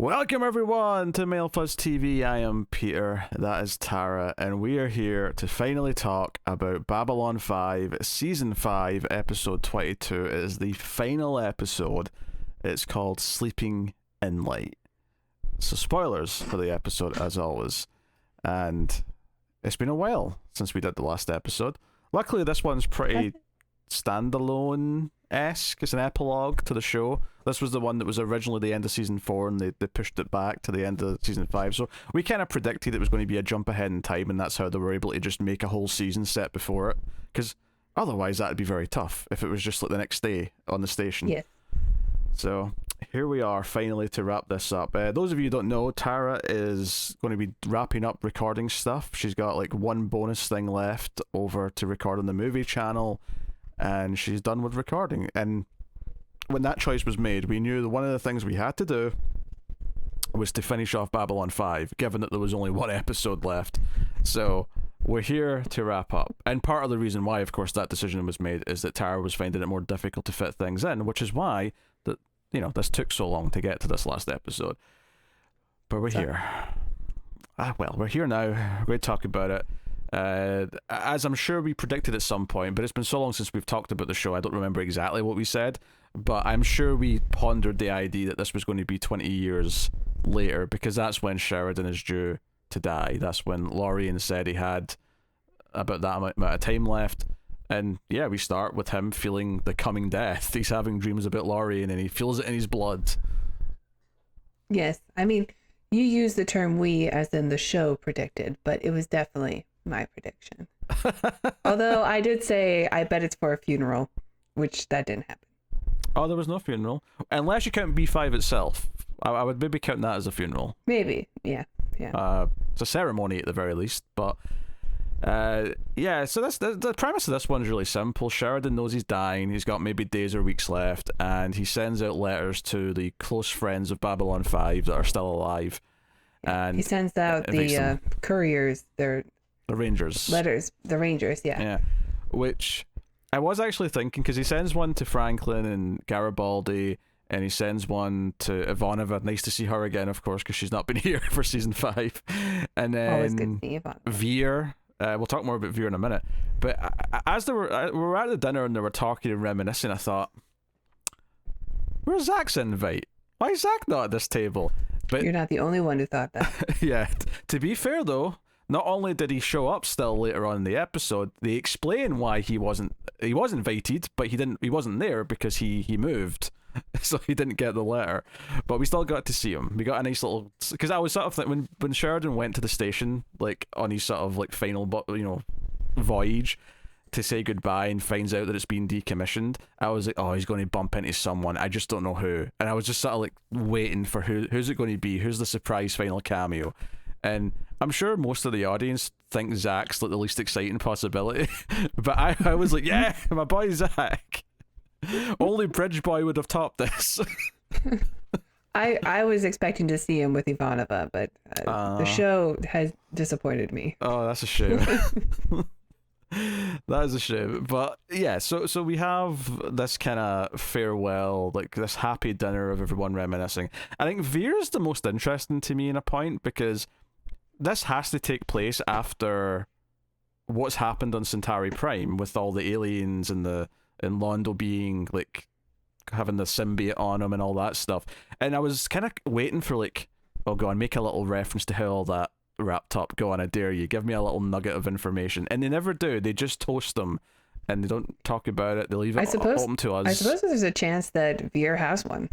Welcome everyone to Male Fuzz TV. I am Peter, that is Tara, and we are here to finally talk about Babylon 5, Season 5, Episode 22. It is the final episode. It's called Sleeping in Light. So spoilers for the episode as always. And it's been a while since we did the last episode. Luckily this one's pretty standalone-esque. It's an epilogue to the show. This was the one that was originally the end of Season 4 and they pushed it back to the end of Season 5. So we kind of predicted it was going to be a jump ahead in time, and that's how they were able to just make a whole season set before it. Because otherwise that'd be very tough if it was just like the next day on the station. Yeah. So here we are finally to wrap this up. Those of you who don't know, Tara is going to be wrapping up recording stuff. She's got like one bonus thing left over to record on the movie channel, and she's done with recording. And when that choice was made, we knew that one of the things we had to do was to finish off Babylon 5, given that there was only one episode left. So we're here to wrap up. And part of the reason why, of course, that decision was made is that Tara was finding it more difficult to fit things in, which is why that, you know, this took so long to get to this last episode. But we're here. Well, we're here now. We're going to talk about it. As I'm sure we predicted at some point, but it's been so long since we've talked about the show, I don't remember exactly what we said, but I'm sure we pondered the idea that this was going to be 20 years later, because that's when Sheridan is due to die. That's when Lorien said he had about that amount of time left. And yeah, we start with him feeling the coming death. He's having dreams about Lorien and he feels it in his blood. Yes, I mean, you use the term "we" as in the show predicted, but it was definitely my prediction. Although I did say I bet it's for a funeral, which that didn't happen. Oh, there was no funeral, unless you count B5 itself. I would maybe count that as a funeral. Maybe, yeah. It's a ceremony at the very least, but yeah. So that's the premise of this one is really simple. Sheridan knows he's dying. He's got maybe days or weeks left, and he sends out letters to the close friends of Babylon 5 that are still alive. And he sends out the couriers, the Rangers. Letters, the Rangers, yeah. Yeah, which I was actually thinking, because he sends one to Franklin and Garibaldi, and he sends one to Ivanova. Nice to see her again, of course, because she's not been here for Season 5. And then always good to see Ivanova. Veer. We'll talk more about Veer in a minute. But as we were at the dinner and they were talking and reminiscing, I thought, where's Zach's invite? Why is Zach not at this table? But you're not the only one who thought that. Yeah. To be fair, though, not only did he show up still later on in the episode, they explain why he was invited, but he wasn't there because he moved. So he didn't get the letter, but we still got to see him. We got a nice little, because I was sort of like, when Sheridan went to the station, like on his sort of like final voyage to say goodbye and finds out that it's been decommissioned, I was like, oh, he's going to bump into someone, I just don't know who. And I was just sort of like waiting for who's it going to be, who's the surprise final cameo. And I'm sure most of the audience think Zach's like the least exciting possibility, but I was like, yeah, my boy Zach. Only Bridge Boy would have topped this. I was expecting to see him with Ivanova, but the show has disappointed me. Oh, that's a shame. That is a shame. But yeah, so we have this kind of farewell, like this happy dinner of everyone reminiscing. I think Veer's the most interesting to me in a point, because this has to take place after what's happened on Centauri Prime with all the aliens and Londo being like having the symbiote on him and all that stuff. And I was kind of waiting for like, oh, go on, make a little reference to how all that wrapped up. Go on, I dare you. Give me a little nugget of information. And they never do. They just toast them and they don't talk about it. They leave it open to us. I suppose there's a chance that Veer has one.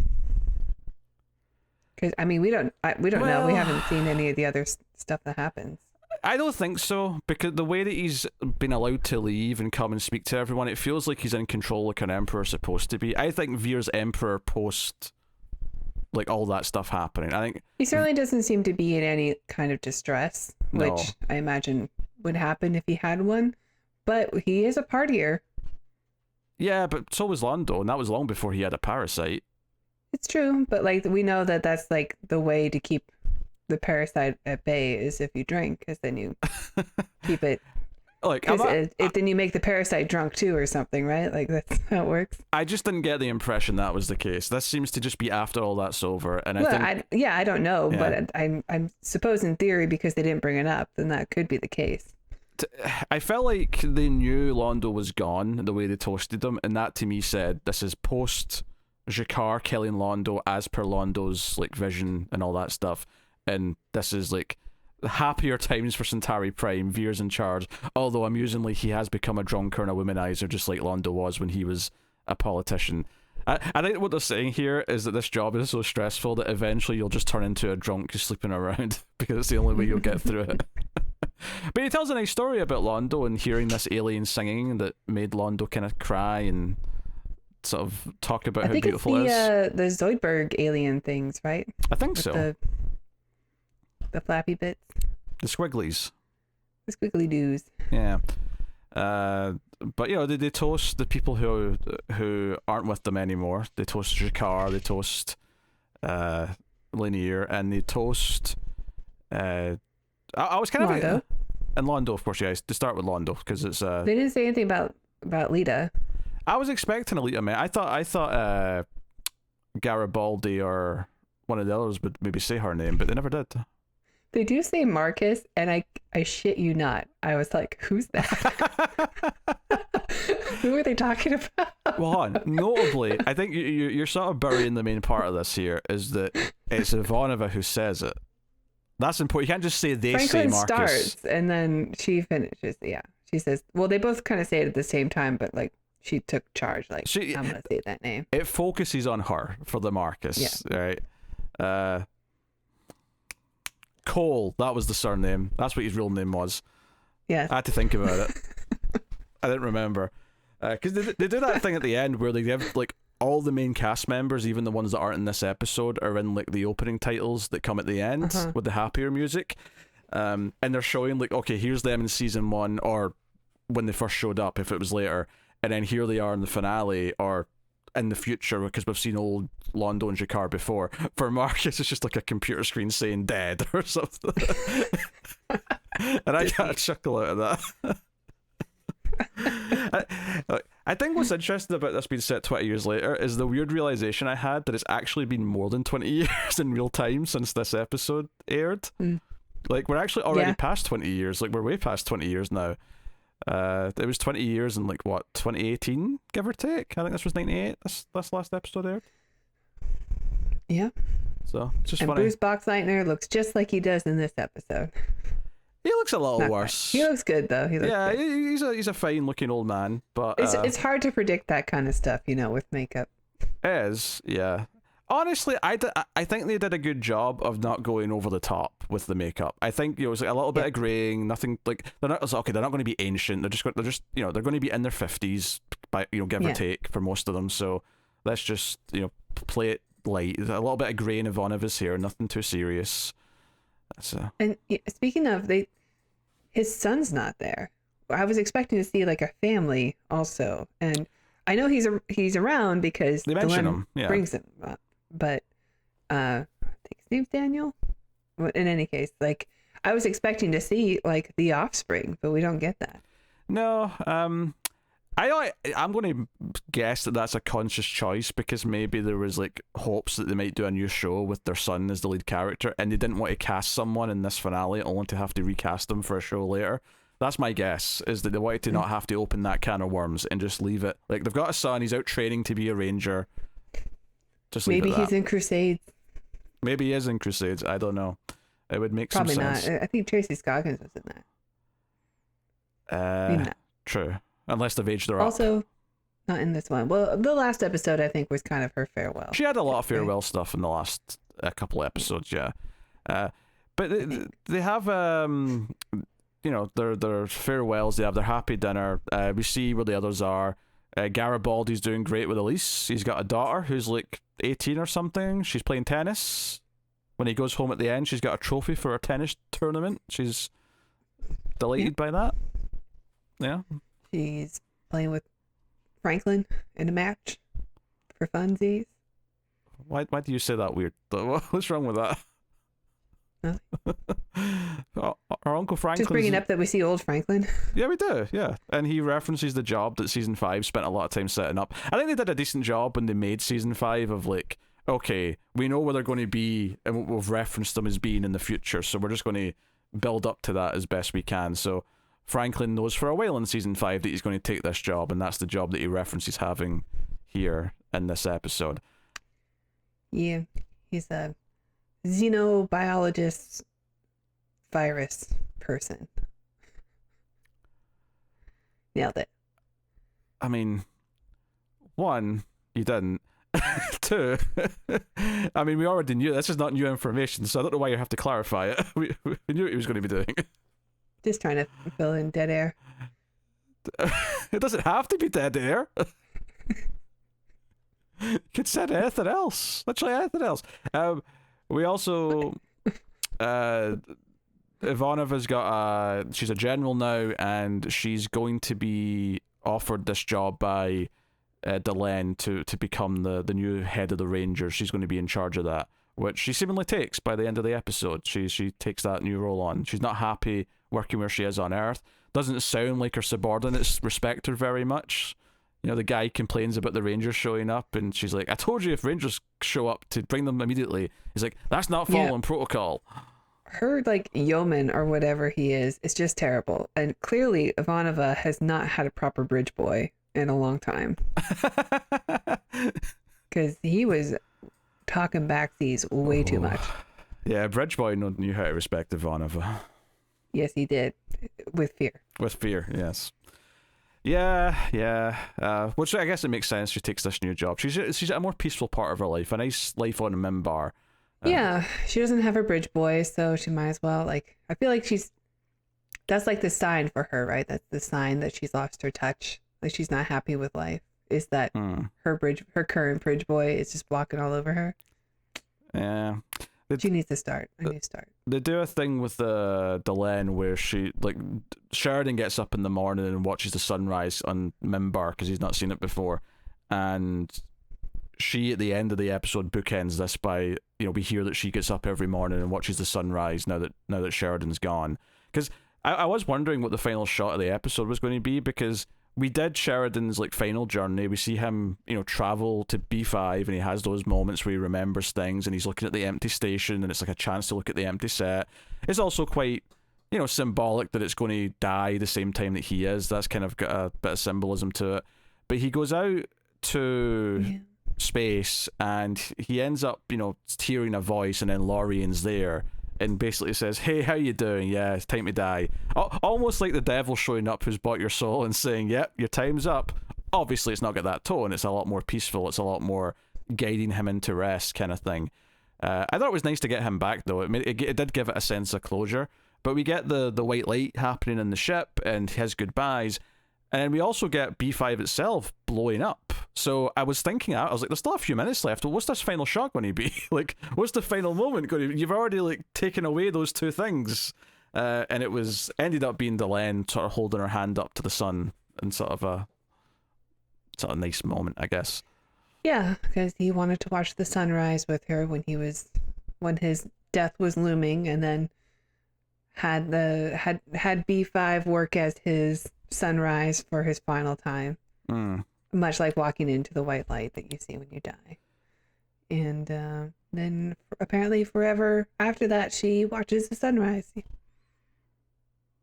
Because I mean, we don't know. We haven't seen any of the other stuff that happens. I don't think so, because the way that he's been allowed to leave and come and speak to everyone, it feels like he's in control like an emperor's supposed to be. I think Veer's emperor post like all that stuff happening. I think he certainly doesn't seem to be in any kind of distress, No. which I imagine would happen if he had one. But he is a partier. Yeah, but so was Londo, and that was long before he had a parasite. It's true, but like we know that that's like the way to keep the parasite at bay is if you drink, because then you keep it Like, because then you make the parasite drunk too or something, right? Like that's how it works. I just didn't get the impression that was the case. This seems to just be after all that's over, and I don't know, Yeah. but I suppose in theory because they didn't bring it up, then that could be the case. I felt like they knew Londo was gone the way they toasted him, and that to me said this is post Jakar killing Londo as per Londo's like vision and all that stuff, and this is like happier times for Centauri Prime. Veer's in charge, although amusingly he has become a drunker and a womanizer just like Londo was when he was a politician. I think what they're saying here is that this job is so stressful that eventually you'll just turn into a drunk just sleeping around because it's the only way you'll get through it. But he tells a nice story about Londo and hearing this alien singing that made Londo kind of cry and sort of talk about how beautiful it is. The Zoidberg alien things, right? I think With so. The flappy bits, The squigglies. the squiggly doos. Yeah. But you know, they toast the people who aren't with them anymore. They toast Jakar, they toast Lanier, and they toast I was kind Londo. of and Londo, of course, yeah. To start with Londo because it's They didn't say anything about Lita. I was expecting Alita, man. I thought Garibaldi or one of the others would maybe say her name, but they never did. They do say Marcus, and I shit you not. I was like, who's that? Who are they talking about? Well, hold on. Notably, I think you're sort of burying the main part of this here, is that it's Ivanova who says it. That's important. You can't just say they Franklin say Marcus. starts, and then she finishes. Yeah, she says, well, they both kind of say it at the same time, but like she took charge. Like, I'm going to say that name. It focuses on her for the Marcus, right? Cole, that was the surname. That's what his real name was. Yes. I had to think about it. I didn't remember. Because they do that thing at the end where they give like all the main cast members, even the ones that aren't in this episode, are in like the opening titles that come at the end with the happier music. And they're showing like, okay, here's them in season 1 or when they first showed up if it was later, and then here they are in the finale or in the future because we've seen old Londo and Jakar before. For Marcus, it's just like a computer screen saying dead or something. And I got a chuckle out of that. I think what's interesting about this being set 20 years later is the weird realization I had that it's actually been more than 20 years in real time since this episode aired. Like, we're actually already past 20 years. Like, we're way past 20 years now. It was 20 years in, like, what, 2018, give or take? I think this was 98, this last episode aired. Yeah. So, it's just and funny. Bruce Boxleitner looks just like he does in this episode. He looks a little worse. He looks good, though. He's a fine-looking old man, but... It's hard to predict that kind of stuff, you know, with makeup. It is, yeah. Honestly, I think they did a good job of not going over the top with the makeup. I think it was like a little bit of graying, nothing like they're not going to be ancient. They're just they're going to be in their 50s by give or take for most of them. So let's just play it light. A little bit of gray in Ivanova's hair, nothing too serious. And speaking of, his son's not there. I was expecting to see like a family also, and I know he's around because they mention him, brings him up. But I think his name's Daniel. In any case, like I was expecting to see like the offspring, but we don't get that. No, I'm going to guess that that's a conscious choice because maybe there was like hopes that they might do a new show with their son as the lead character, and they didn't want to cast someone in this finale only to have to recast them for a show later. That's my guess, is that they wanted to not have to open that can of worms and just leave it. Like, they've got a son, he's out training to be a ranger. Just maybe he's in Crusades. Maybe he is in Crusades. I don't know. It would make Probably some sense. Probably not. I think Tracy Scoggins was in that. Maybe not. True. Unless they've aged her also, not in this one. Well, the last episode, I think, was kind of her farewell. She had a lot of farewell stuff in the last couple of episodes, yeah. But they have, their farewells, they have their happy dinner. We see where the others are. Garibaldi's doing great with Elise. He's got a daughter who's like 18 or something. She's playing tennis. When he goes home at the end, she's got a trophy for her tennis tournament. She's delighted by that. Yeah. She's playing with Franklin in a match for funsies. Why do you say that weird? What's wrong with that? Our Uncle Franklin. Just bringing up that we see old Franklin. Yeah, we do. Yeah, and he references the job that season 5 spent a lot of time setting up. I think they did a decent job when they made season 5 of like, okay, we know where they're going to be, and we've referenced them as being in the future, so we're just going to build up to that as best we can. So Franklin knows for a while in season 5 that he's going to take this job, and that's the job that he references having here in this episode. Yeah, he's a xenobiologist virus person. Nailed it. I mean, one, you didn't. Two, I mean, we already knew this is not new information, so I don't know why you have to clarify it. We knew what he was going to be doing. Just trying to fill in dead air. It doesn't have to be dead air. You could say anything else. Literally anything else. We also... Ivanova's got she's a general now, and she's going to be offered this job by Delenn to become the new head of the Rangers. She's going to be in charge of that, which she seemingly takes by the end of the episode. She takes that new role on. She's not happy working where she is on Earth. Doesn't sound like her subordinates respect her very much. You know, the guy complains about the Rangers showing up, and she's like, I told you if Rangers show up to bring them immediately. He's like, that's not following protocol. Her, like, yeoman or whatever he is just terrible. And clearly Ivanova has not had a proper bridge boy in a long time. Because he was talking backsies way too much. Yeah, bridge boy knew how to respect Ivanova. Yes, he did. With fear. With fear, yes. Yeah. Which I guess it makes sense. She takes this new job. She's at a more peaceful part of her life. A nice life on Mimbar. Yeah, she doesn't have her bridge boy, so she might as well, like, I feel like that's like the sign for her, right? That's the sign that she's lost her touch. Like, she's not happy with life. Is that her current bridge boy is just walking all over her? Yeah. She needs to start. I need to start. They do a thing with Delenn where she, like, Sheridan gets up in the morning and watches the sunrise on Mimbar because he's not seen it before, and she, at the end of the episode, bookends this by, you know, we hear that she gets up every morning and watches the sunrise now that Sheridan's gone. Because I was wondering what the final shot of the episode was going to be, because we did Sheridan's, like, final journey. We see him, you know, travel to B5, and he has those moments where he remembers things, and he's looking at the empty station, and it's like a chance to look at the empty set. It's also quite, you know, symbolic that it's going to die the same time that he is. That's kind of got a bit of symbolism to it. But he goes out to space, and he ends up, you know, hearing a voice, and then Lorian's there and basically says, hey, how you doing? Yeah, it's time to die. Almost like the devil showing up who's bought your soul and saying, yep, your time's up. Obviously it's not got that tone. It's a lot more peaceful. It's a lot more guiding him into rest kind of thing. I thought it was nice to get him back, though. It did give it a sense of closure. But we get the white light happening in the ship and his goodbyes. And then we also get B5 itself blowing up. So I was thinking, I was like, there's still a few minutes left. Well, what's this final shot going to be? Like, what's the final moment going to be? You've already, like, taken away those two things. And it ended up being Delenn sort of holding her hand up to the sun in sort of a nice moment, I guess. Yeah, because he wanted to watch the sunrise with her when his death was looming, and then had B5 work as his sunrise for his final time. Much like walking into the white light that you see when you die. And then apparently forever after that, she watches the sunrise.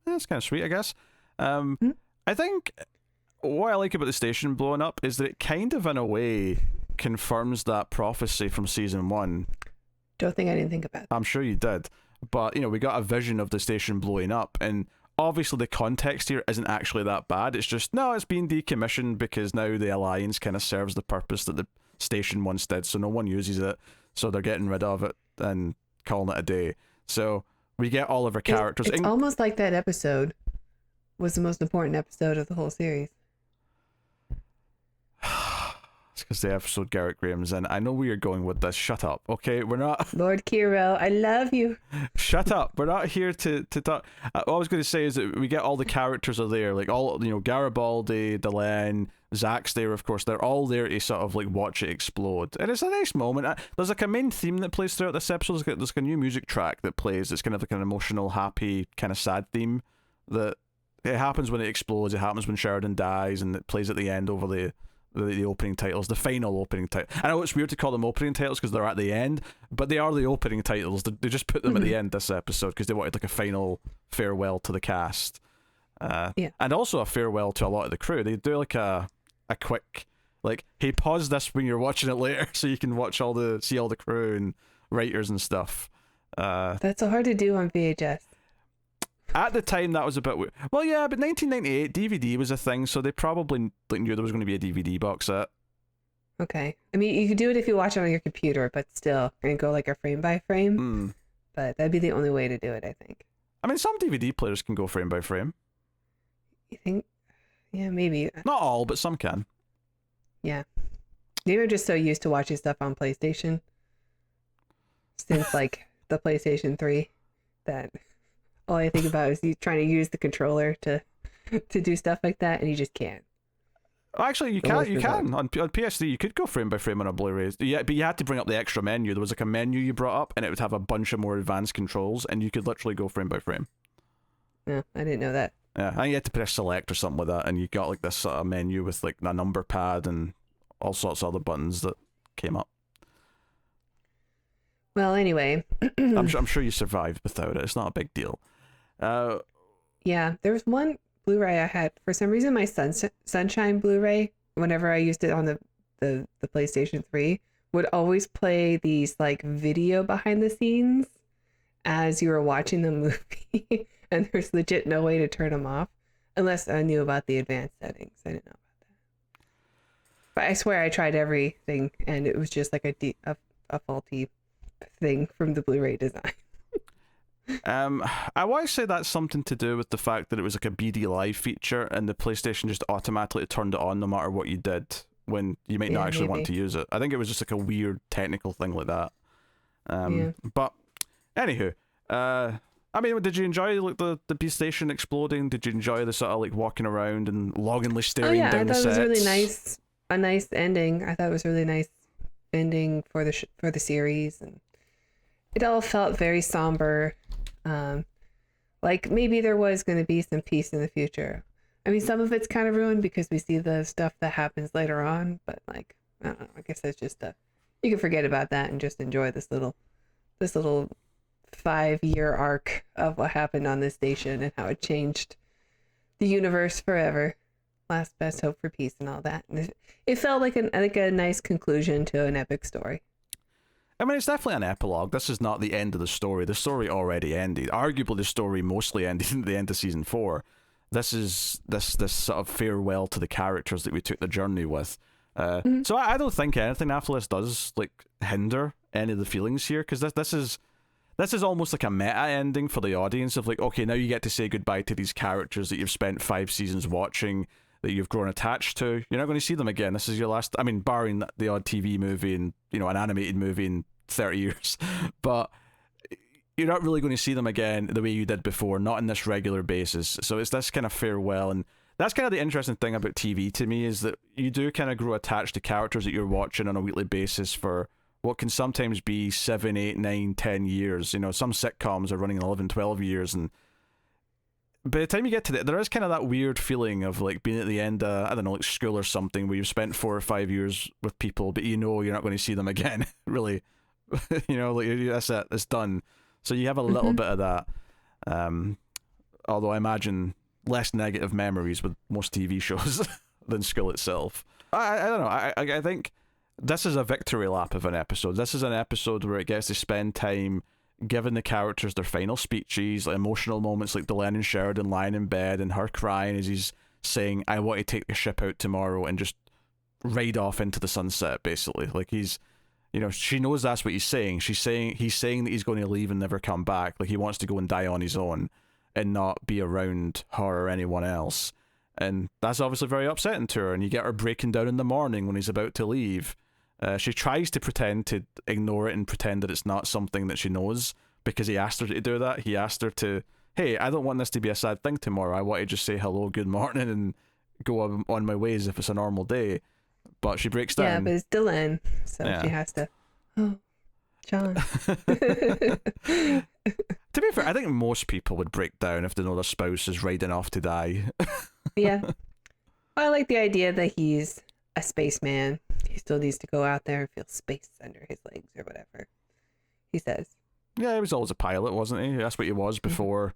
That's kind of sweet, I guess. I think what I like about the station blowing up is that it kind of, in a way, confirms that prophecy from season 1. Don't think I didn't think about it. I'm sure you did. But, you know, we got a vision of the station blowing up, and obviously the context here isn't actually that bad. It's just, no, it's being decommissioned because now the Alliance kind of serves the purpose that the station once did, so no one uses it, so they're getting rid of it and calling it a day. So we get all of our characters. It's almost like that episode was the most important episode of the whole series. It's because the episode Garrett Graham's in. I know where you're going with this. Shut up. Okay, we're not. Lord Kiro, I love you. Shut up. We're not here to talk. All I was going to say is that we get all the characters are there, like all, you know, Garibaldi, Delenn, Zach's there, of course. They're all there to sort of like watch it explode, and it's a nice moment. There's like a main theme that plays throughout this episode. There's like a new music track that plays. It's kind of like an emotional, happy, kind of sad theme that it happens when it explodes. It happens when Sheridan dies, and it plays at the end over the opening titles, the final opening title. I know it's weird to call them opening titles because they're at the end, but they are the opening titles. They just put them at the end this episode because they wanted like a final farewell to the cast, and also a farewell to a lot of the crew. They do like a quick, like, hey, pause this when you're watching it later so you can see all the crew and writers and stuff. That's so hard to do on VHS. At the time, that was a bit weird. Well, yeah, but 1998 DVD was a thing, so they probably knew there was going to be a DVD box set. Okay. I mean, you could do it if you watch it on your computer, but still, and go like a frame by frame. But that'd be the only way to do it, I think. I mean, some DVD players can go frame by frame. You think? Yeah, maybe. Not all, but some can. Yeah. Maybe I'm just so used to watching stuff on PlayStation since like the PlayStation 3 that all I think about is you trying to use the controller to do stuff like that, and you just can't. Actually, you can. You can on PS3. You could go frame by frame on a Blu-ray. Yeah, but you had to bring up the extra menu. There was like a menu you brought up, and it would have a bunch of more advanced controls, and you could literally go frame by frame. Yeah, I didn't know that. Yeah, and you had to press select or something like that, and you got like this sort of menu with like a number pad and all sorts of other buttons that came up. Well, anyway, I'm sure you survived without it. It's not a big deal. Yeah, there was one Blu-ray I had. For some reason, my Sunshine Blu-ray, whenever I used it on the PlayStation 3, would always play these like video behind the scenes as you were watching the movie. And there's legit no way to turn them off unless I knew about the advanced settings. I didn't know about that. But I swear I tried everything, and it was just like a faulty thing from the Blu-ray design. I want to say that's something to do with the fact that it was like a BD Live feature, and the PlayStation just automatically turned it on no matter what you did when you might not actually want to use it. I think it was just like a weird technical thing like that. But anywho, I mean, did you enjoy like the B station exploding? Did you enjoy the sort of like walking around and longingly staring down the sets? I thought it was really nice. A nice ending. I thought it was really nice ending for the series, and it all felt very somber. Like maybe there was going to be some peace in the future. I mean, some of it's kind of ruined because we see the stuff that happens later on, but like, I don't know, I guess that's just you can forget about that and just enjoy this little 5-year arc of what happened on this station and how it changed the universe forever. Last best hope for peace and all that. And it felt like a nice conclusion to an epic story. I mean, it's definitely an epilogue. This is not the end of the story. The story already ended. Arguably, the story mostly ended at the end of season 4. This is this sort of farewell to the characters that we took the journey with. So I don't think anything after this does like hinder any of the feelings here, because this is almost like a meta ending for the audience of like, okay, now you get to say goodbye to these characters that you've spent 5 seasons watching, that you've grown attached to. You're not going to see them again. This is your last. I mean, barring the odd TV movie and, you know, an animated movie in 30 years, but you're not really going to see them again the way you did before, not on this regular basis. So it's this kind of farewell, and that's kind of the interesting thing about TV to me, is that you do kind of grow attached to characters that you're watching on a weekly basis for what can sometimes be 7, 8, 9, 10 years. You know, some sitcoms are running 11, 12 years, and by the time you get to there is kind of that weird feeling of like being at the end of, I don't know, like school or something, where you've spent 4 or 5 years with people, but you know you're not going to see them again, really. You know, like, that's it, it's done. So you have a little bit of that. Although I imagine less negative memories with most TV shows than school itself. I don't know. I think this is a victory lap of an episode. This is an episode where it gets to spend time giving the characters their final speeches, like emotional moments like Delenn and Sheridan lying in bed and her crying as he's saying, I want to take the ship out tomorrow and just ride off into the sunset, basically. Like he's, you know, she knows that's what he's saying. He's saying that he's going to leave and never come back. Like he wants to go and die on his own and not be around her or anyone else. And that's obviously very upsetting to her, and you get her breaking down in the morning when he's about to leave. She tries to pretend to ignore it and pretend that it's not something that she knows, because he asked her to do that. He asked her to, hey, I don't want this to be a sad thing tomorrow. I want to just say hello, good morning, and go on my ways if it's a normal day. But she breaks down. Yeah, but it's Dylan, so she has to, oh, John. To be fair, I think most people would break down if they know their spouse is riding off to die. Yeah. Well, I like the idea that he's a spaceman. He still needs to go out there and feel space under his legs or whatever he says. Yeah, he was always a pilot, wasn't he? That's what he was before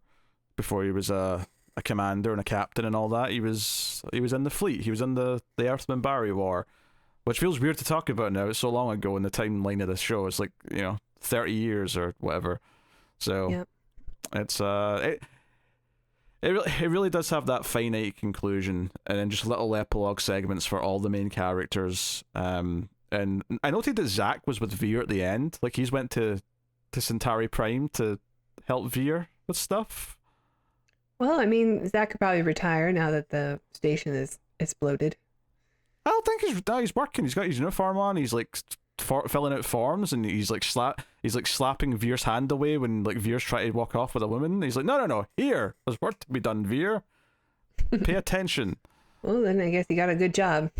he was a commander and a captain and all that. He was in the fleet. He was in the Earthman Barry War, which feels weird to talk about now. It's so long ago in the timeline of the show. It's like, 30 years or whatever. So Yep. it's it really does have that finite conclusion, and then just little epilogue segments for all the main characters. And I noted that Zach was with Veer at the end. Like, he's went to Centauri Prime to help Veer with stuff. Well, I mean, Zach could probably retire now that the station is exploded. I don't think he's working. He's got his uniform on. He's like filling out forms, and he's like slapping Veer's hand away when like Veer's trying to walk off with a woman. He's like, no, here, there's work to be done, Veer. Pay attention. Well, then I guess he got a good job.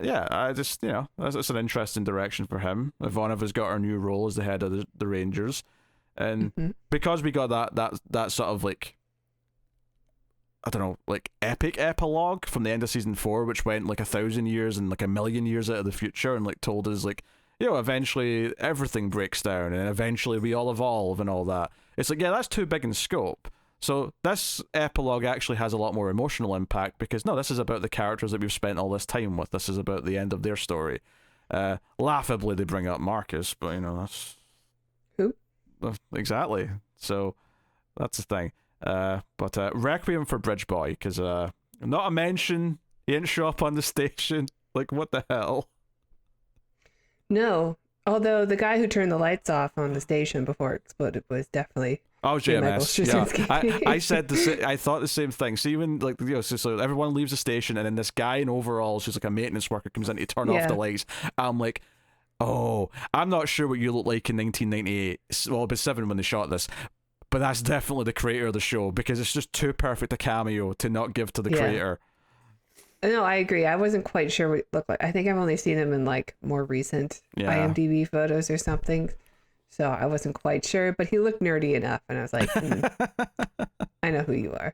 Yeah, I just that's an interesting direction for him. Ivanova's got her new role as the head of the Rangers, and because we got that sort of like, I don't know, like epic epilogue from the end of season 4, which went like 1,000 years and like 1,000,000 years out of the future, and like told us like, eventually everything breaks down and eventually we all evolve and all that. It's like, yeah, that's too big in scope. So this epilogue actually has a lot more emotional impact, because no, this is about the characters that we've spent all this time with. This is about the end of their story. Laughably, they bring up Marcus, but that's who? Exactly. So that's the thing. But Requiem for Bridge Boy, because not a mention. He didn't show up on the station. Like, what the hell? No, although the guy who turned the lights off on the station before it exploded was definitely JMS. Yeah, I said I thought the same thing. So even like so everyone leaves the station, and then this guy in overalls who's like a maintenance worker comes in to turn off the lights. I'm like, oh, I'm not sure what you look like in 1998. Well, it was 7 when they shot this. But that's definitely the creator of the show, because it's just too perfect a cameo to not give to the creator. No, I agree. I wasn't quite sure what it looked like. I think I've only seen him in like more recent IMDb photos or something. So I wasn't quite sure, but he looked nerdy enough, and I was like, I know who you are.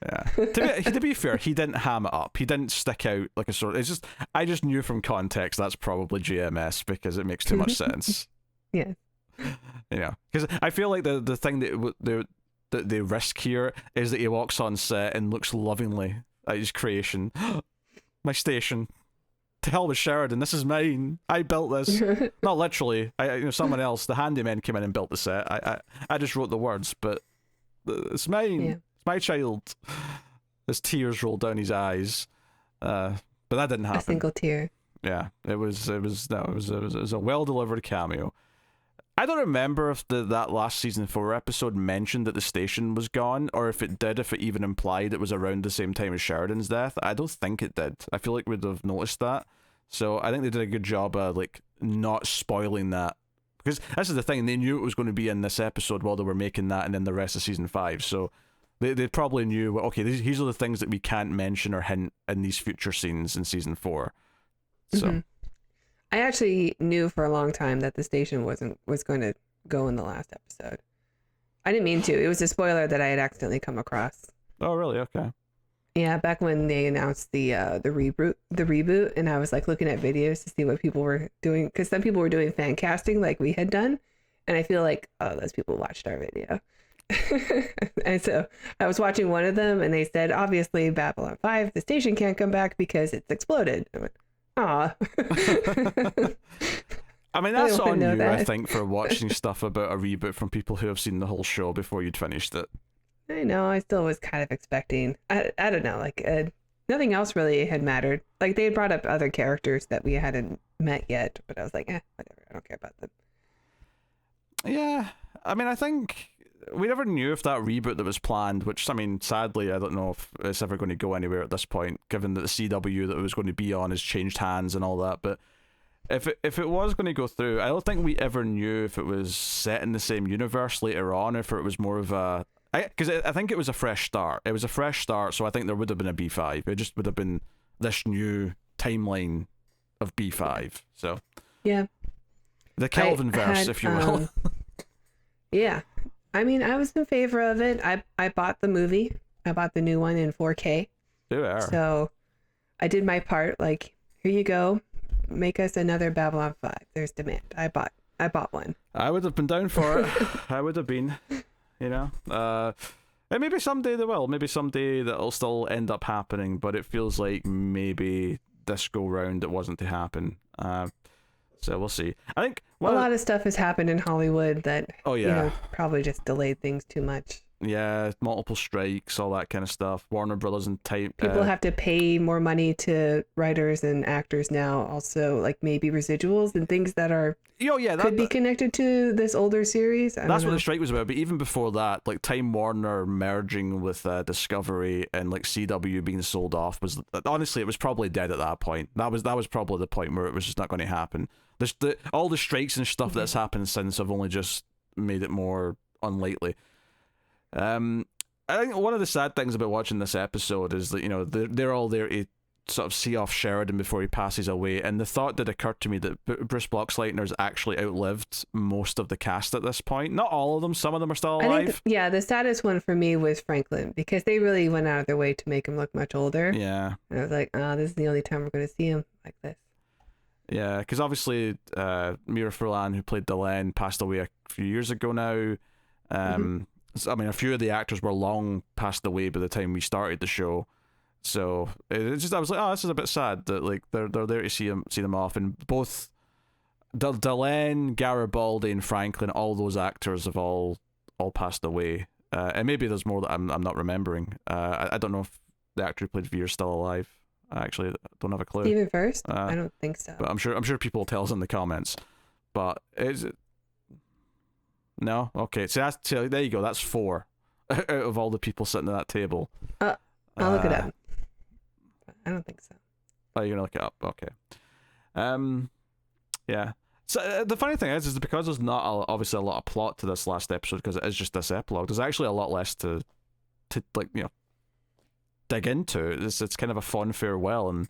Yeah. To be fair, he didn't ham it up. He didn't stick out like a sword. It's just, I just knew from context that's probably JMS, because it makes too much sense. Yeah. Because I feel like the thing that they risk here is that he walks on set and looks lovingly at his creation. My station. To hell with Sheridan. This is mine. I built this. Not literally. Someone else, the handyman, came in and built the set. I just wrote the words, but it's mine. Yeah. It's my child. His tears rolled down his eyes, but that didn't happen. A single tear. Yeah, it was a well delivered cameo. I don't remember if that last season 4 episode mentioned that the station was gone, or if it did, if it even implied it was around the same time as Sheridan's death. I don't think it did. I feel like we'd have noticed that. So I think they did a good job of like not spoiling that, because this is the thing, they knew it was going to be in this episode while they were making that and then the rest of season 5. So they probably knew, well, okay, these are the things that we can't mention or hint in these future scenes in season 4. So. I actually knew for a long time that the station was going to go in the last episode. I didn't mean to. It was a spoiler that I had accidentally come across. Oh, really? Okay. Yeah, back when they announced the reboot, and I was like looking at videos to see what people were doing, because some people were doing fan casting like we had done, and I feel like, oh, those people watched our video. And so I was watching one of them, and they said, obviously Babylon 5, the station can't come back because it's exploded. I went, aw. I mean, that's on you, I think, for watching stuff about a reboot from people who have seen the whole show before you'd finished it. I know, I still was kind of expecting, I don't know, like, nothing else really had mattered. Like, they had brought up other characters that we hadn't met yet, but I was like, whatever, I don't care about them. Yeah, I mean, I think we never knew if that reboot that was planned, which, I mean, sadly, I don't know if it's ever going to go anywhere at this point, given that the CW that it was going to be on has changed hands and all that. But if it was going to go through, I don't think we ever knew if it was set in the same universe later on, if it was more of a... Because I think it was a fresh start. It was a fresh start, so I think there would have been a B5. It just would have been this new timeline of B5. So yeah, the Kelvinverse, if you will. Yeah, I mean, I was in favor of it. I bought the movie. I bought the new one in 4K. So I did my part. Like, here you go, make us another Babylon 5. There's demand. I bought one. I would have been down for it. I would have been. You know, and maybe someday they will. Maybe someday that'll still end up happening. But it feels like maybe this go round it wasn't to happen. So we'll see. I think a lot of stuff has happened in Hollywood that you know, probably just delayed things too much. Yeah, multiple strikes, all that kind of stuff. Warner Brothers and people have to pay more money to writers and actors now. Also, like maybe residuals and things that are could be connected to this older series. That's what the strike was about. But even before that, like Time Warner merging with Discovery and like CW being sold off was honestly, it was probably dead at that point. That was probably the point where it was just not going to happen. All the strikes and stuff that's happened since have only just made it more unlikely. I think one of the sad things about watching this episode is that, you know, they're all there to sort of see off Sheridan before he passes away, and the thought did occur to me that Bruce Boxleitner's actually outlived most of the cast at this point. Not all of them, some of them are still alive. I think, the saddest one for me was Franklin, because they really went out of their way to make him look much older. Yeah. And I was like, this is the only time we're going to see him like this. Yeah, because obviously Mira Furlan, who played Delenn, passed away a few years ago now. I mean, a few of the actors were long passed away by the time we started the show, so it's just I was like, this is a bit sad that like they're there to see them off, and both Delenn, Garibaldi, and Franklin, all those actors have all passed away, and maybe there's more that I'm not remembering. I don't know if the actor who played Veer's still alive. I actually don't have a clue. Even first, I don't think so. But I'm sure people will tell us in the comments. But is it? No? Okay, so there you go, that's 4 out of all the people sitting at that table. I'll look it up. I don't think so. Oh, you're gonna look it up? Okay. Yeah. So the funny thing is because there's not obviously a lot of plot to this last episode, because it is just this epilogue, there's actually a lot less to like, you know, dig into. It's kind of a fun farewell, and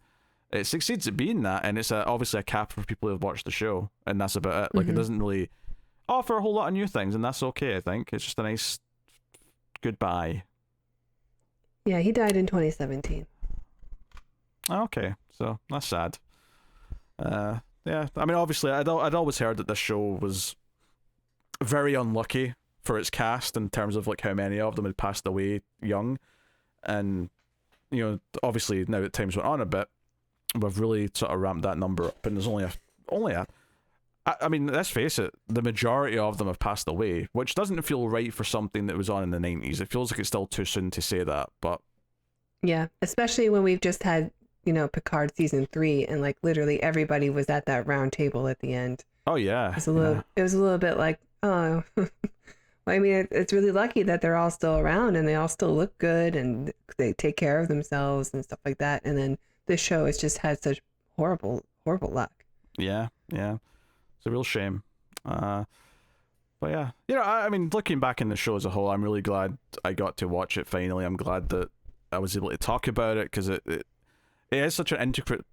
it succeeds at being that, and it's obviously a cap for people who have watched the show, and that's about it. Like, it doesn't really offer a whole lot of new things, and that's okay. I think it's just a nice goodbye. Yeah, he died in 2017. Okay, so that's sad. Yeah, I mean, obviously, I'd always heard that this show was very unlucky for its cast in terms of like how many of them had passed away young, and you know, obviously now that time's went on a bit, we've really sort of ramped that number up, and there's only a I mean, let's face it, the majority of them have passed away, which doesn't feel right for something that was on in the 90s. It feels like it's still too soon to say that, but... Yeah, especially when we've just had, you know, Picard season 3, and like literally everybody was at that round table at the end. Oh, yeah. It was a little bit like, oh... I mean, it's really lucky that they're all still around, and they all still look good, and they take care of themselves and stuff like that. And then this show has just had such horrible luck. Yeah. It's a real shame. But yeah, you know, I mean, looking back in the show as a whole, I'm really glad I got to watch it finally. I'm glad that I was able to talk about it, because it is such an intricate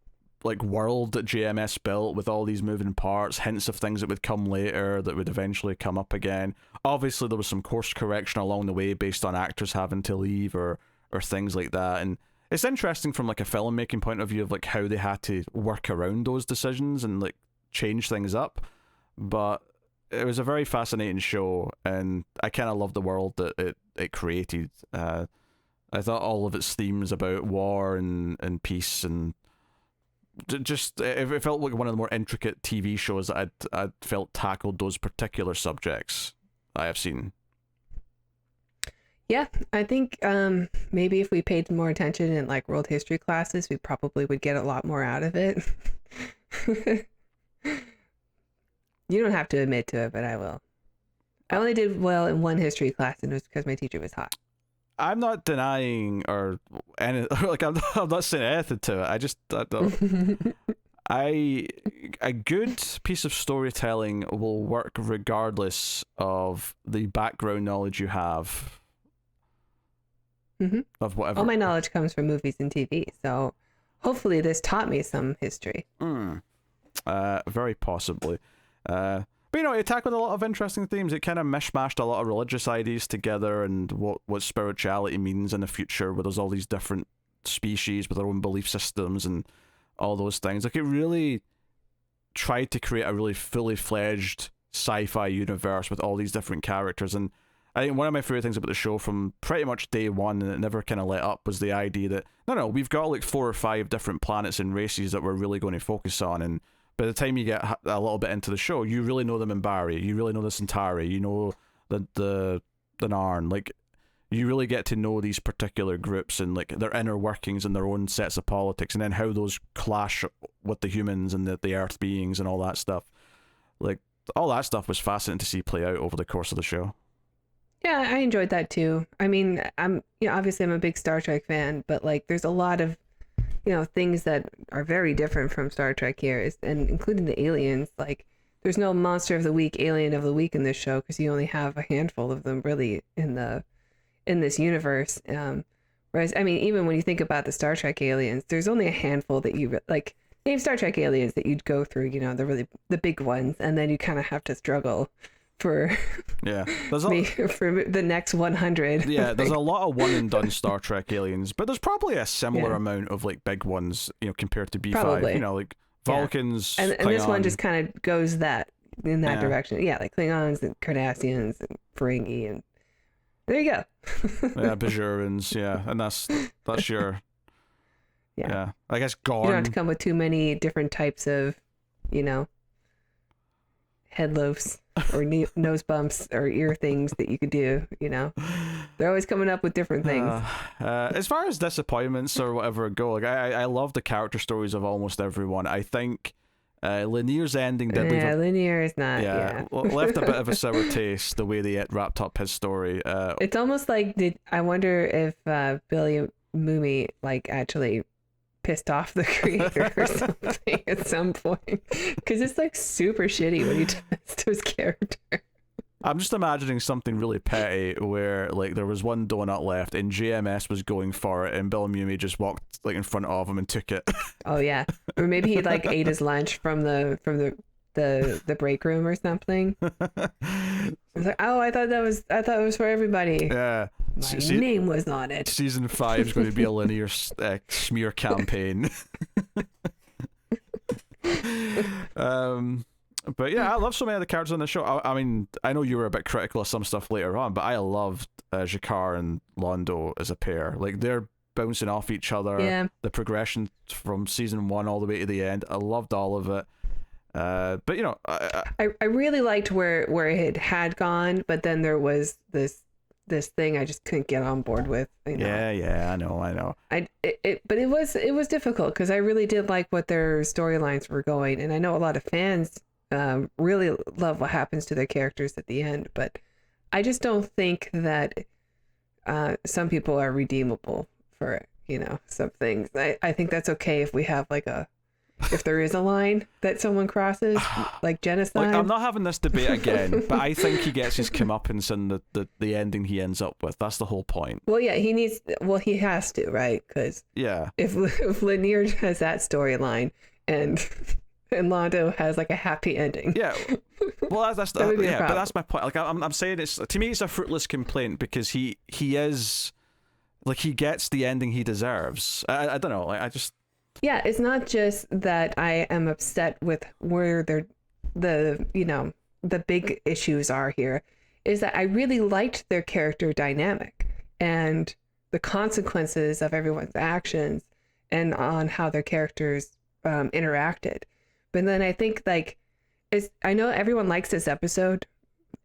like world that JMS built, with all these moving parts, hints of things that would come later that would eventually come up again. Obviously, there was some course correction along the way based on actors having to leave or things like that, and it's interesting from like a filmmaking point of view of like how they had to work around those decisions and like change things up. But it was a very fascinating show, and I kind of loved the world that it created. I thought all of its themes about war and peace, and just it felt like one of the more intricate TV shows that I'd felt tackled those particular subjects I have seen. Yeah, I think maybe if we paid more attention in like world history classes, we probably would get a lot more out of it. You don't have to admit to it, but I will. I only did well in one history class, and it was because my teacher was hot. I'm not denying or any like I'm not saying anything to it. I don't. A good piece of storytelling will work regardless of the background knowledge you have of whatever. All my knowledge comes from movies and TV, so hopefully this taught me some history. Very possibly. But it tackled a lot of interesting themes. It kind of mishmashed a lot of religious ideas together and what spirituality means in the future, where there's all these different species with their own belief systems and all those things. Like, it really tried to create a really fully fledged sci-fi universe with all these different characters. And I think one of my favorite things about the show from pretty much day one, and it never kind of let up, was the idea that no, we've got like 4 or 5 different planets and races that we're really going to focus on. And by the time you get a little bit into the show, you really know the Minbari, you really know the Centauri, you know the Narn. Like, you really get to know these particular groups and like their inner workings and their own sets of politics, and then how those clash with the humans and the Earth beings and all that stuff. Like, all that stuff was fascinating to see play out over the course of the show. Yeah, I enjoyed that too. I mean, obviously I'm a big Star Trek fan, but like there's a lot of, things that are very different from Star Trek here, and including the aliens. Like, there's no monster of the week, alien of the week in this show, because you only have a handful of them really in this universe. Whereas, I mean, even when you think about the Star Trek aliens, there's only a handful that you like. Name Star Trek aliens that you'd go through, the big ones, and then you kind of have to struggle for for the next 100. Yeah, there's a lot of one and done Star Trek aliens, but there's probably a similar amount of like big ones, compared to B5. Probably. Like Vulcans, and this one just kind of goes in that direction. Yeah, like Klingons and Cardassians and Ferengi, and there you go. Bajorans, and that's your I guess Gorn. You don't have to come with too many different types of, head loafs or nose bumps or ear things that you could do. They're always coming up with different things. As far as disappointments or whatever go, like I love the character stories of almost everyone. I think Lanier's ending did leave Lanier is not left a bit of a sour taste the way they wrapped up his story. It's almost like I wonder if Billy Mooney like actually pissed off the creator or something at some point, because it's like super shitty when he does to his character. I'm just imagining something really petty where like there was one donut left and JMS was going for it and Bill Mumy just walked like in front of him and took it. Oh yeah, or maybe he like ate his lunch from the break room or something. It's like, oh, I thought it was for everybody. Yeah. My name was on it. Season 5 is going to be a linear smear campaign. But yeah, I love so many of the characters on the show. I mean, I know you were a bit critical of some stuff later on, but I loved Jakar and Londo as a pair. Like, they're bouncing off each other. Yeah. The progression from season 1 all the way to the end, I loved all of it. But I really liked where it had gone, but then there was this thing I just couldn't get on board with. Yeah, I know. But it was difficult because I really did like what their storylines were going, and I know a lot of fans really love what happens to their characters at the end, but I just don't think that some people are redeemable for some things. I think that's okay if we have like if there is a line that someone crosses, like genocide. Like, I'm not having this debate again, but I think he gets his comeuppance in the ending he ends up with. That's the whole point. Well, yeah, he has to, right? Because if Lanier has that storyline and Londo has like a happy ending. Yeah. Well, that's but that's my point. Like, I'm saying to me it's a fruitless complaint because he is like, he gets the ending he deserves. I don't know. Like, I just. Yeah, it's not just that I am upset with where the big issues are here, is that I really liked their character dynamic and the consequences of everyone's actions and on how their characters interacted. But then I think I know everyone likes this episode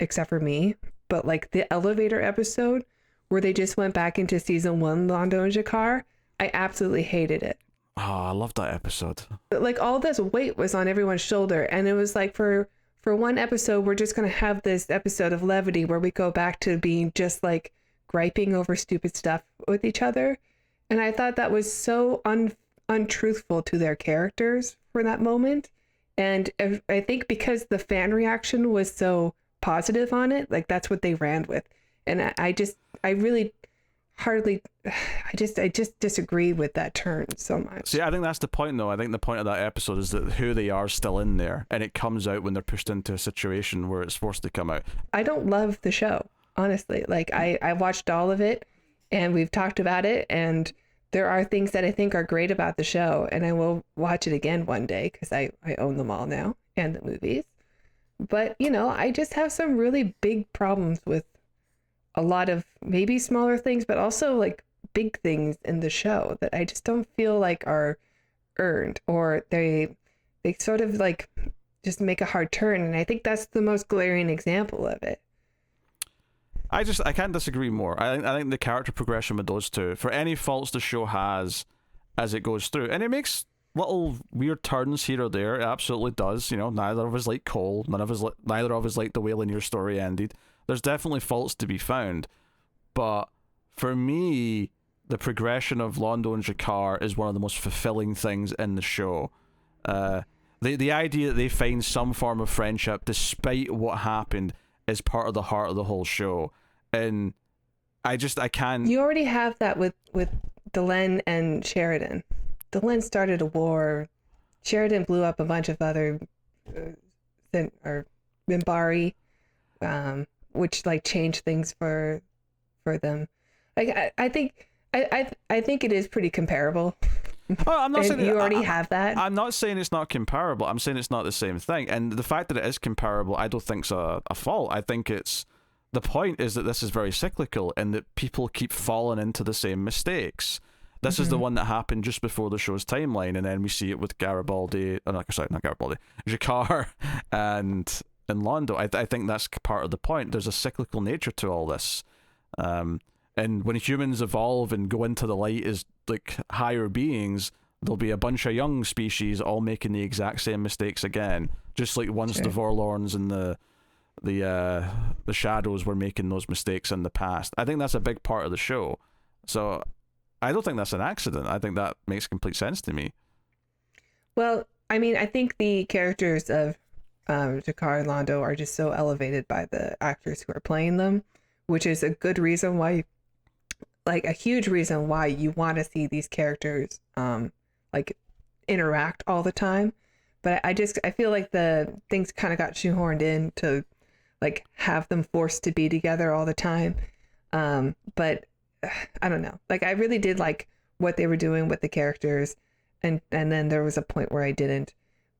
except for me, but like the elevator episode where they just went back into season 1, Londo and Jakar, I absolutely hated it. Oh, I love that episode. Like, all this weight was on everyone's shoulder, and it was like for for one episode, we're just going to have this episode of levity where we go back to being just like griping over stupid stuff with each other. And I thought that was so untruthful to their characters for that moment. And I think because the fan reaction was so positive on it, like that's what they ran with. And I just disagree with that turn so much. See, I think that's the point, though. I think the point of that episode is that who they are still in there, and it comes out when they're pushed into a situation where it's forced to come out. I don't love the show, honestly. Like, I watched all of it, and we've talked about it, and there are things that I think are great about the show, and I will watch it again one day, because I own them all now, and the movies. But, you know, I just have some really big problems with a lot of maybe smaller things, but also like big things in the show that I just don't feel like are earned, or they sort of like just make a hard turn. And I think that's the most glaring example of it. I can't disagree more. I think the character progression with those two, for any faults the show has as it goes through, and it makes little weird turns here or there, it absolutely does. You know, neither of us like Cole, neither of us like the way Linear Story ended. There's definitely faults to be found, but for me, the progression of Londo and Jakar is one of the most fulfilling things in the show. The idea that they find some form of friendship despite what happened is part of the heart of the whole show, and I can't. You already have that with Delenn and Sheridan. Delenn started a war. Sheridan blew up a bunch of other Minbari. Which like changed things for them. Like I think it is pretty comparable. Oh, I'm not saying you already have that. I'm not saying it's not comparable. I'm saying it's not the same thing. And the fact that it is comparable, I don't think's a fault. I think the point is that this is very cyclical and that people keep falling into the same mistakes. This is the one that happened just before the show's timeline, and then we see it with Garibaldi. Not Garibaldi, Jakar and Londo. I think that's part of the point. There's a cyclical nature to all this, and when humans evolve and go into the light as like higher beings, there'll be a bunch of young species all making the exact same mistakes again, just like once the Vorlons and the Shadows were making those mistakes in the past. I think that's a big part of the show, so I don't think that's an accident. I think that makes complete sense to me. Well, I mean, I think the characters of Jakar and Londo are just so elevated by the actors who are playing them, which is a good reason why, like a huge reason why you want to see these characters like interact all the time. But I feel like the things kind of got shoehorned in to like have them forced to be together all the time. But I don't know. Like I really did like what they were doing with the characters, and then there was a point where I didn't.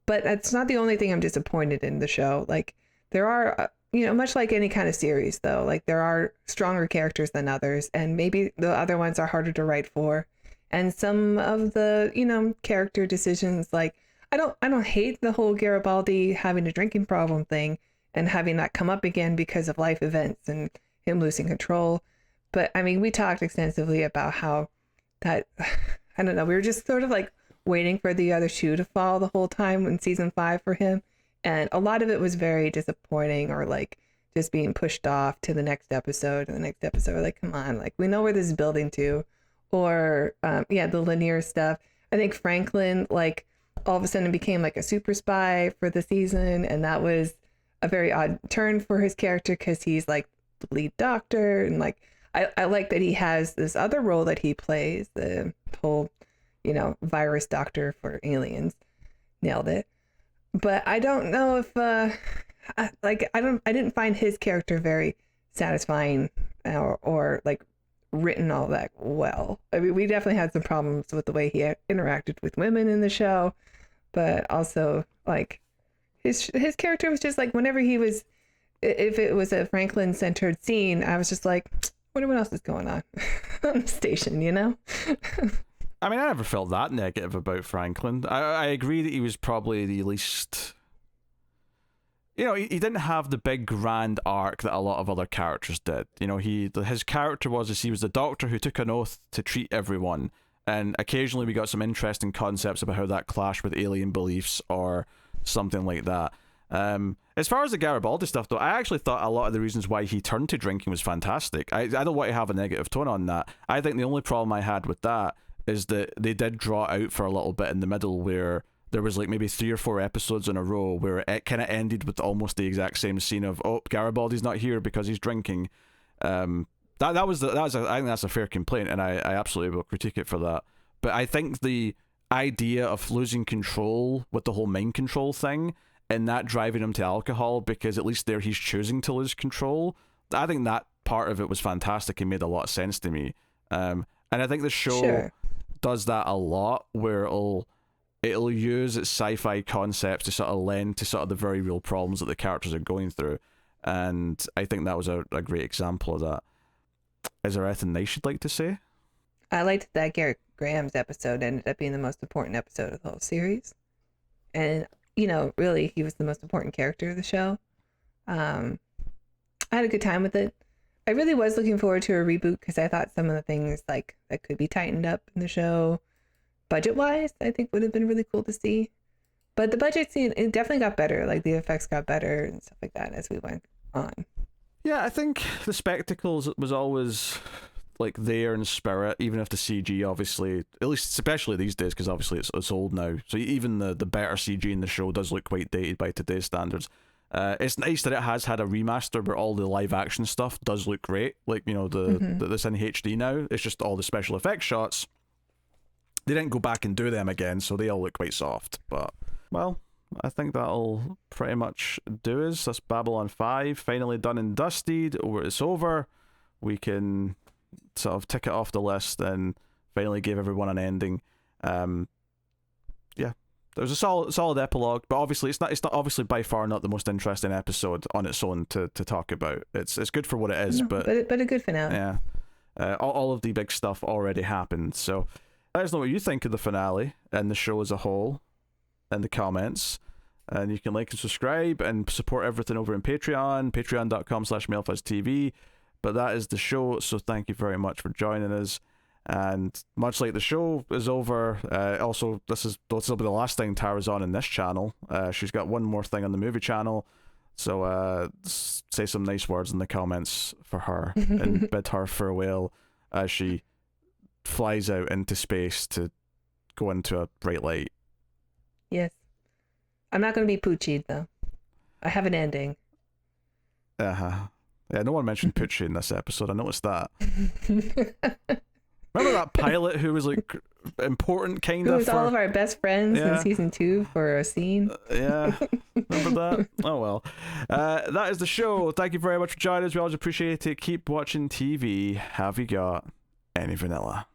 But that's not the only thing I'm disappointed in the show. Like there are, much like any kind of series though, like there are stronger characters than others, and maybe the other ones are harder to write for. And some of the, character decisions, like I don't hate the whole Garibaldi having a drinking problem thing and having that come up again because of life events and him losing control. But I mean, we talked extensively about how that, I don't know, we were just sort of like waiting for the other shoe to fall the whole time in season 5 for him, and a lot of it was very disappointing, or like just being pushed off to the next episode and the next episode. Like, come on, like we know where this is building to. Or the linear stuff. I think Franklin like all of a sudden became like a super spy for the season, and that was a very odd turn for his character because he's like the lead doctor, and like I like that he has this other role that he plays, the whole virus doctor for aliens. Nailed it. But I don't know if I didn't find his character very satisfying or like written all that well. I mean, we definitely had some problems with the way he interacted with women in the show, but also like his character was just like, whenever he was, if it was a Franklin centered scene, I was just like, what else is going on on the station, I mean, I never felt that negative about Franklin. I agree that he was probably the least... he didn't have the big grand arc that a lot of other characters did. His character was he was the doctor who took an oath to treat everyone, and occasionally we got some interesting concepts about how that clashed with alien beliefs or something like that. As far as the Garibaldi stuff, though, I actually thought a lot of the reasons why he turned to drinking was fantastic. I don't want to have a negative tone on that. I think the only problem I had with that is that they did draw out for a little bit in the middle where there was like maybe 3 or 4 episodes in a row where it kind of ended with almost the exact same scene of, oh, Garibaldi's not here because he's drinking. I think that's a fair complaint, and I absolutely will critique it for that. But I think the idea of losing control with the whole mind control thing and that driving him to alcohol, because at least there he's choosing to lose control, I think that part of it was fantastic and made a lot of sense to me. And I think the show does that a lot, where it'll use its sci-fi concepts to sort of lend to sort of the very real problems that the characters are going through. And I think that was a great example of that. Is there anything nice you'd like to say? I liked that Garrett Graham's episode ended up being the most important episode of the whole series. And, really, he was the most important character of the show. I had a good time with it. I really was looking forward to a reboot because I thought some of the things that could be tightened up in the show, budget-wise, I think would have been really cool to see. But the budget scene, it definitely got better. Like, the effects got better and stuff like that as we went on. Yeah, I think the spectacles was always like there in spirit, even if the CG obviously, at least especially these days, because obviously it's old now. So even the better CG in the show does look quite dated by today's standards. It's nice that it has had a remaster where all the live action stuff does look great. Like, that's in HD now. It's just all the special effects shots. They didn't go back and do them again, so they all look quite soft. But, well, I think that'll pretty much do us. That's Babylon 5, finally done and dusted. It's over. We can sort of tick it off the list and finally give everyone an ending. Yeah, there's a solid epilogue, but obviously it's not obviously by far not the most interesting episode on its own to talk about. It's good for what it is, but a good finale. Yeah, all of the big stuff already happened. So let us know what you think of the finale and the show as a whole in the comments. And you can like and subscribe and support everything over on Patreon, patreon.com/MailFuzzTV. But that is the show, so thank you very much for joining us. And much like the show is over, also this will be the last thing Tara's on in this channel. She's got one more thing on the movie channel, so say some nice words in the comments for her and bid her farewell as she flies out into space to go into a bright light. Yes. I'm not going to be Poochie, though. I have an ending. Yeah, no one mentioned Poochie in this episode. I noticed that. Remember that pilot who was like important, kind of? Who was all of our best friends in season 2 for a scene? Yeah, remember that? Oh well. That is the show. Thank you very much for joining us. We always appreciate it. Keep watching TV. Have you got any vanilla?